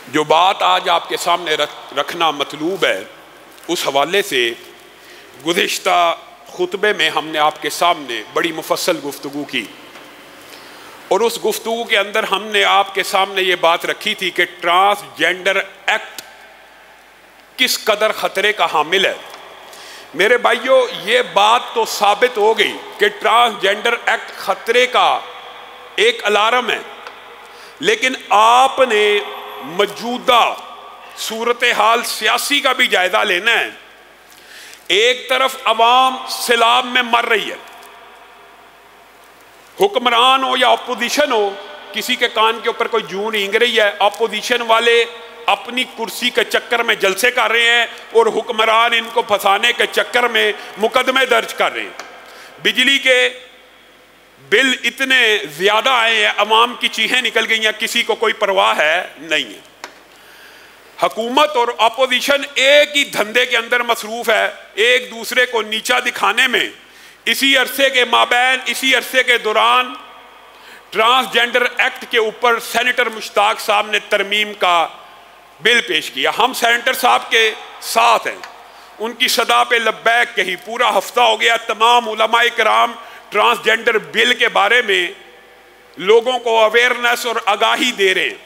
جو بات آج آپ کے سامنے رکھنا مطلوب ہے، اس حوالے سے گزشتہ خطبے میں ہم نے آپ کے سامنے بڑی مفصل گفتگو کی، اور اس گفتگو کے اندر ہم نے آپ کے سامنے یہ بات رکھی تھی کہ ٹرانسجینڈر ایکٹ کس قدر خطرے کا حامل ہے۔ میرے بھائیوں، یہ بات تو ثابت ہو گئی کہ ٹرانسجینڈر ایکٹ خطرے کا ایک الارم ہے، لیکن آپ نے موجودہ صورتحال سیاسی کا بھی جائزہ لینا ہے۔ ایک طرف عوام سیلاب میں مر رہی ہے، حکمران ہو یا اپوزیشن ہو، کسی کے کان کے اوپر کوئی جوں رینگ رہی ہے، اپوزیشن والے اپنی کرسی کے چکر میں جلسے کر رہے ہیں اور حکمران ان کو پھنسانے کے چکر میں مقدمے درج کر رہے ہیں۔ بجلی کے بل اتنے زیادہ آئے ہیں، عوام کی چیخیں نکل گئی ہیں، کسی کو کوئی پرواہ ہے نہیں ہے۔ حکومت اور اپوزیشن ایک ہی دھندے کے اندر مصروف ہے، ایک دوسرے کو نیچا دکھانے میں۔ اسی عرصے کے مابین، اسی عرصے کے دوران ٹرانسجینڈر ایکٹ کے اوپر سینیٹر مشتاق صاحب نے ترمیم کا بل پیش کیا۔ ہم سینیٹر صاحب کے ساتھ ہیں، ان کی صدا پہ لبیک کہی۔ پورا ہفتہ ہو گیا، تمام علماء کرام ٹرانسجینڈر بل کے بارے میں لوگوں کو اویئرنیس اور آگاہی دے رہے ہیں،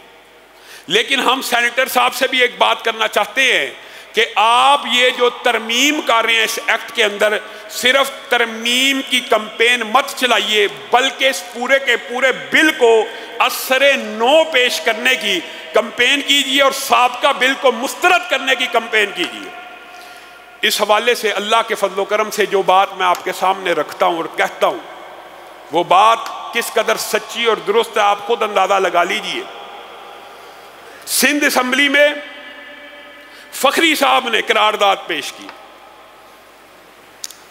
لیکن ہم سینیٹر صاحب سے بھی ایک بات کرنا چاہتے ہیں کہ آپ یہ جو ترمیم کر رہے ہیں اس ایکٹ کے اندر، صرف ترمیم کی کمپین مت چلائیے، بلکہ اس پورے کے پورے بل کو اثر نو پیش کرنے کی کمپین کیجیے اور سابقہ بل کو مسترد کرنے کی کمپین کیجیے۔ اس حوالے سے اللہ کے فضل و کرم سے جو بات میں آپ کے سامنے رکھتا ہوں اور کہتا ہوں، وہ بات کس قدر سچی اور درست ہے آپ خود اندازہ لگا لیجئے۔ سندھ اسمبلی میں فخری صاحب نے قرارداد پیش کی،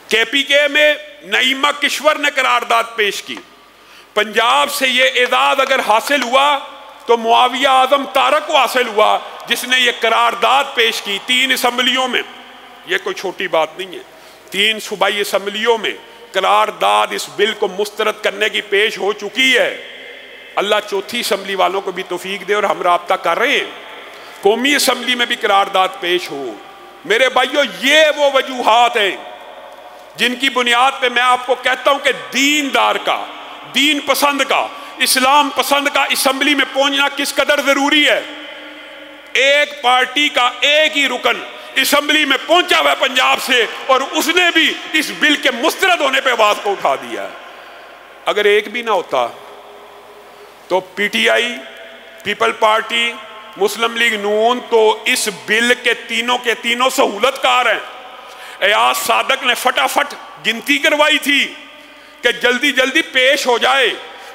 کے پی کے میں نعیمہ کشور نے قرارداد پیش کی، پنجاب سے یہ اعزاز اگر حاصل ہوا تو معاویہ اعظم طارق کو حاصل ہوا جس نے یہ قرارداد پیش کی 3 اسمبلیوں میں۔ یہ کوئی چھوٹی بات نہیں ہے، 3 صوبائی اسمبلیوں میں قرارداد اس بل کو مسترد کرنے کی پیش ہو چکی ہے۔ اللہ 4تھی اسمبلی والوں کو بھی توفیق دے، اور ہم رابطہ کر رہے ہیں قومی اسمبلی میں بھی قرارداد پیش ہو۔ میرے بھائیوں، یہ وہ وجوہات ہیں جن کی بنیاد پہ میں آپ کو کہتا ہوں کہ دیندار کا، دین پسند کا، اسلام پسند کا اسمبلی میں پہنچنا کس قدر ضروری ہے۔ ایک پارٹی کا ایک ہی رکن اسمبلی میں پہنچا ہوا ہے پنجاب سے، اور اس نے بھی اس بل کے مسترد ہونے پہ آواز کو اٹھا دیا ہے۔ اگر ایک بھی نہ ہوتا تو P T I, People Party, Muslim League نون تو اس بل کے تینوں سہولت کار ہیں۔ ایاز صادق نے فٹافٹ گنتی کروائی تھی کہ جلدی جلدی پیش ہو جائے۔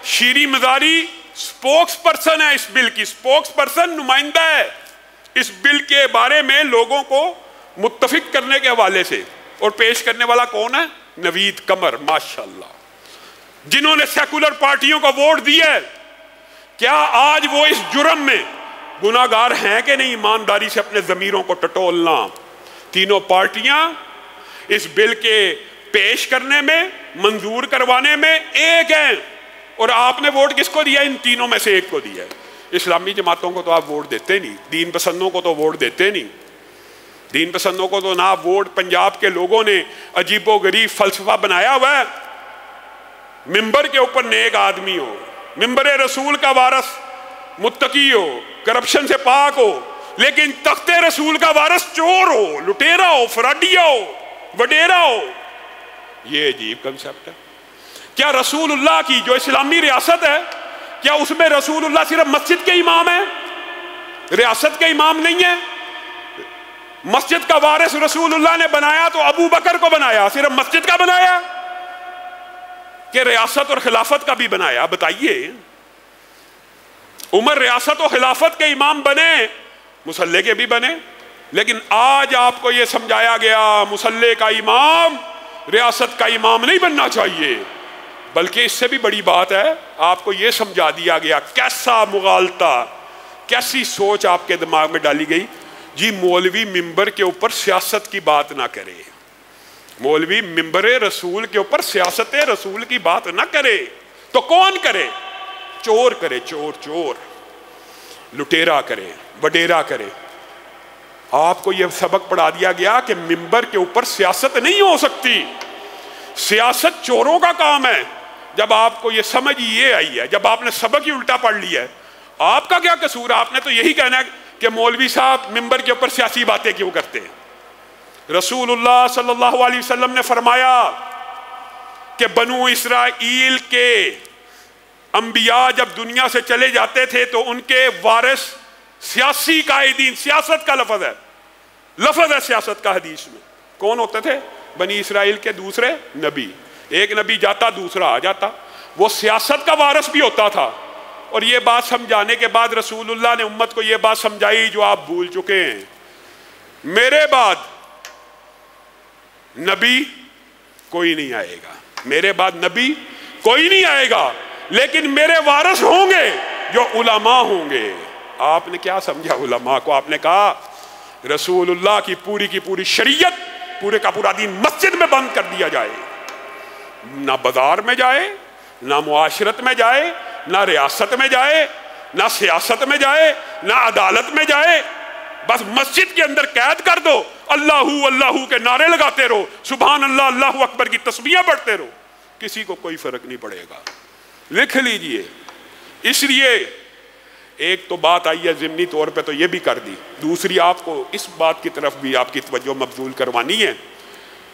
شیری مزاری سپوکس پرسن ہے اس بل کی، سپوکس پرسن، نمائندہ ہے اس بل کے بارے میں لوگوں کو متفق کرنے کے حوالے سے، اور پیش کرنے والا کون ہے؟ نوید قمر، ماشاءاللہ، جنہوں نے سیکولر پارٹیوں کو ووٹ دیا ہے۔ کیا آج وہ اس جرم میں گناہگار ہیں کہ نہیں؟ ایمانداری سے اپنے ضمیروں کو ٹٹولنا۔ تینوں پارٹیاں اس بل کے پیش کرنے میں، منظور کروانے میں ایک ہیں، اور آپ نے ووٹ کس کو دیا؟ ان تینوں میں سے ایک کو دیا ہے۔ اسلامی جماعتوں کو تو آپ ووٹ دیتے نہیں، دین پسندوں کو تو ووٹ دیتے نہیں، دین پسندوں کو تو نہ ووٹ۔ پنجاب کے لوگوں نے عجیب و غریب فلسفہ بنایا ہوا ہے، ممبر کے اوپر نیک آدمی ہو، ممبر رسول کا وارث، متقی ہو، کرپشن سے پاک ہو، لیکن تخت رسول کا وارث چور ہو، لٹیرا ہو، فراڈیا ہو، وڈیرا ہو۔ یہ عجیب کنسپٹ ہے۔ کیا رسول اللہ کی جو اسلامی ریاست ہے، کیا اس میں رسول اللہ صرف مسجد کے امام ہیں، ریاست کے امام نہیں ہیں؟ مسجد کا وارث رسول اللہ نے بنایا تو ابو بکر کو بنایا، صرف مسجد کا بنایا کہ ریاست اور خلافت کا بھی بنایا؟ بتائیے۔ عمر ریاست و خلافت کے امام بنے، مصلی کے بھی بنے، لیکن آج آپ کو یہ سمجھایا گیا مصلی کا امام ریاست کا امام نہیں بننا چاہیے، بلکہ اس سے بھی بڑی بات ہے، آپ کو یہ سمجھا دیا گیا۔ کیسا مغالطہ، کیسی سوچ آپ کے دماغ میں ڈالی گئی؟ جی مولوی ممبر کے اوپر سیاست کی بات نہ کرے، مولوی ممبر رسول کے اوپر سیاست رسول کی بات نہ کرے، تو کون کرے؟ چور کرے، چور چور۔ لٹیرا کرے، وڈیرا کرے۔ آپ کو یہ سبق پڑھا دیا گیا کہ ممبر کے اوپر سیاست نہیں ہو سکتی، سیاست چوروں کا کام ہے۔ جب آپ کو یہ سمجھ یہ آئی ہے، جب آپ نے سبق ہی الٹا پڑھ لیا ہے، آپ کا کیا قصور ہے؟ آپ نے تو یہی کہنا ہے کہ مولوی صاحب ممبر کے اوپر سیاسی باتیں کیوں کرتے ہیں؟ رسول اللہ صلی اللہ علیہ وسلم نے فرمایا کہ بنو اسرائیل کے انبیاء جب دنیا سے چلے جاتے تھے تو ان کے وارث سیاسی قائدین، سیاست کا لفظ ہے سیاست کا حدیث میں، کون ہوتے تھے؟ بنی اسرائیل کے دوسرے نبی۔ ایک نبی جاتا دوسرا آ جاتا، وہ سیاست کا وارث بھی ہوتا تھا۔ اور یہ بات سمجھانے کے بعد رسول اللہ نے امت کو یہ بات سمجھائی جو آپ بھول چکے ہیں، میرے بعد نبی کوئی نہیں آئے گا، میرے بعد نبی کوئی نہیں آئے گا، لیکن میرے وارث ہوں گے جو علماء ہوں گے۔ آپ نے کیا سمجھا علماء کو؟ آپ نے کہا رسول اللہ کی پوری شریعت، پورے کا پورا دین مسجد میں بند کر دیا جائے، نہ بازار میں جائے، نہ معاشرت میں جائے، نہ ریاست میں جائے، نہ سیاست میں جائے، نہ عدالت میں جائے، بس مسجد کے اندر قید کر دو، اللہ کے نعرے لگاتے رہو، سبحان اللہ، اللہ اکبر کی تسبیحیں پڑھتے رہو، کسی کو کوئی فرق نہیں پڑے گا۔ لکھ لیجئے۔ اس لیے ایک تو بات آئی ہے ضمنی طور پہ تو یہ بھی کر دی، دوسری آپ کو اس بات کی طرف بھی آپ کی توجہ مبذول کروانی ہے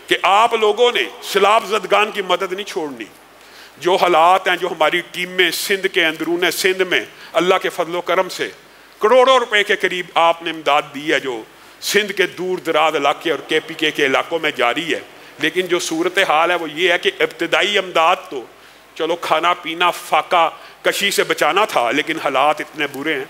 کہ آپ لوگوں نے سیلاب زدگان کی مدد نہیں چھوڑنی۔ جو حالات ہیں، جو ہماری ٹیمیں سندھ کے اندرون سندھ میں اللہ کے فضل و کرم سے کروڑوں روپے کے قریب آپ نے امداد دی ہے، جو سندھ کے دور دراز علاقے اور کے پی کے علاقوں میں جاری ہے، لیکن جو صورتحال ہے وہ یہ ہے کہ ابتدائی امداد تو چلو کھانا پینا فاقہ کشی سے بچانا تھا، لیکن حالات اتنے برے ہیں،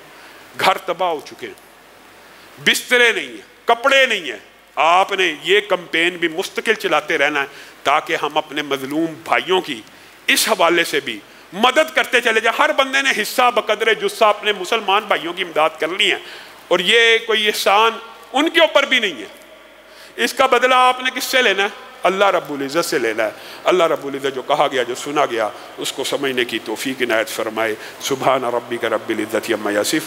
گھر تباہ ہو چکے ہیں، بسترے نہیں ہیں، کپڑے نہیں ہیں۔ آپ نے یہ کمپین بھی مستقل چلاتے رہنا ہے تاکہ ہم اپنے مظلوم بھائیوں کی اس حوالے سے بھی مدد کرتے چلے جائیں۔ ہر بندے نے حصہ بقدر جثہ اپنے مسلمان بھائیوں کی امداد کرنی ہے، اور یہ کوئی احسان ان کے اوپر بھی نہیں ہے، اس کا بدلہ آپ نے کس سے لینا ہے؟ اللہ رب العزت سے لینا ہے۔ اللہ رب العزت جو کہا گیا، جو سنا گیا، اس کو سمجھنے کی توفیق عنایت فرمائے۔ سبحان ربک رب العزت عما یصفون۔